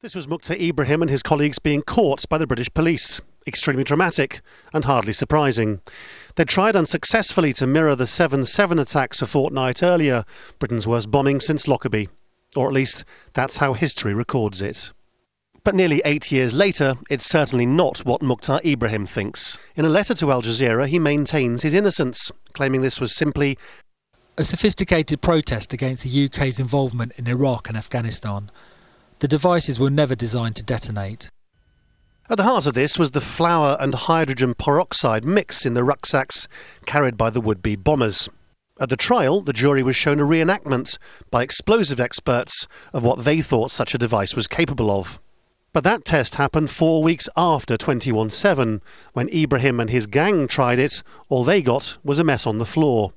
This was Mukhtar Ibrahim and his colleagues being caught by the British police. Extremely dramatic and hardly surprising. They tried unsuccessfully to mirror the 7/7 attacks a fortnight earlier, Britain's worst bombing since Lockerbie. Or at least, that's how history records it. But nearly 8 years later, it's certainly not what Mukhtar Ibrahim thinks. In a letter to Al Jazeera, he maintains his innocence, claiming this was simply a sophisticated protest against the UK's involvement in Iraq and Afghanistan. The devices were never designed to detonate. At the heart of this was the flour and hydrogen peroxide mix in the rucksacks carried by the would-be bombers. At the trial, the jury was shown a reenactment by explosive experts of what they thought such a device was capable of. But that test happened 4 weeks after 21/7. When Ibrahim and his gang tried it, all they got was a mess on the floor.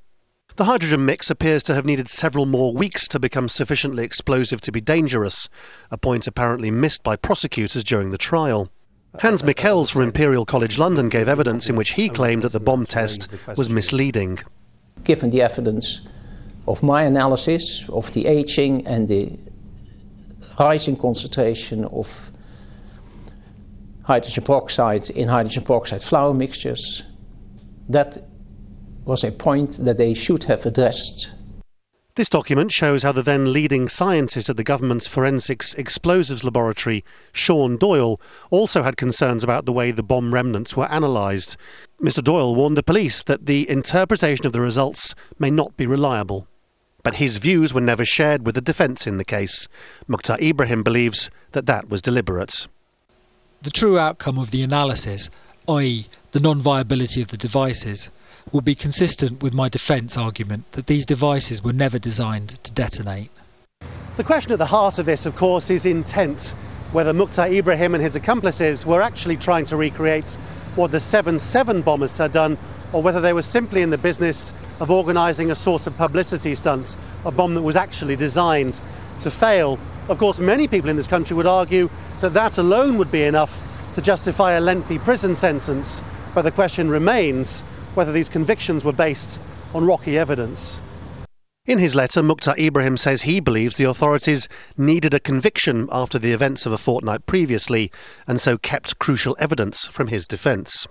The hydrogen mix appears to have needed several more weeks to become sufficiently explosive to be dangerous, a point apparently missed by prosecutors during the trial. Hans Michels from Imperial College London gave evidence in which he claimed that the bomb test was misleading. Given the evidence of my analysis of the aging and the rising concentration of hydrogen peroxide in hydrogen peroxide flour mixtures, that was a point that they should have addressed. This document shows how the then leading scientist at the government's forensics explosives laboratory, Sean Doyle, also had concerns about the way the bomb remnants were analysed. Mr. Doyle warned the police that the interpretation of the results may not be reliable. But his views were never shared with the defence in the case. Mukhtar Ibrahim believes that that was deliberate. The true outcome of the analysis, i.e. the non-viability of the devices, will be consistent with my defence argument that these devices were never designed to detonate. The question at the heart of this, of course, is intent. Whether Mukhtar Ibrahim and his accomplices were actually trying to recreate what the 7/7 bombers had done, or whether they were simply in the business of organising a sort of publicity stunt, a bomb that was actually designed to fail. Of course, many people in this country would argue that that alone would be enough to justify a lengthy prison sentence, but the question remains whether these convictions were based on rocky evidence. In his letter, Mukhtar Ibrahim says he believes the authorities needed a conviction after the events of a fortnight previously, and so kept crucial evidence from his defence.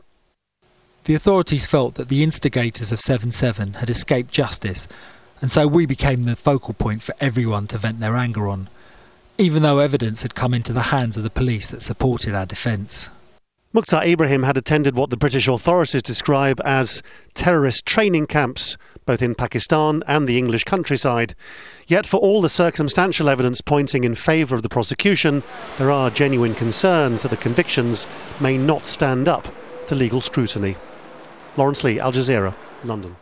The authorities felt that the instigators of 7/7 had escaped justice, and so we became the focal point for everyone to vent their anger on, even though evidence had come into the hands of the police that supported our defence. Mukhtar Ibrahim had attended what the British authorities describe as terrorist training camps, both in Pakistan and the English countryside. Yet for all the circumstantial evidence pointing in favour of the prosecution, there are genuine concerns that the convictions may not stand up to legal scrutiny. Laurence, Al Jazeera, London.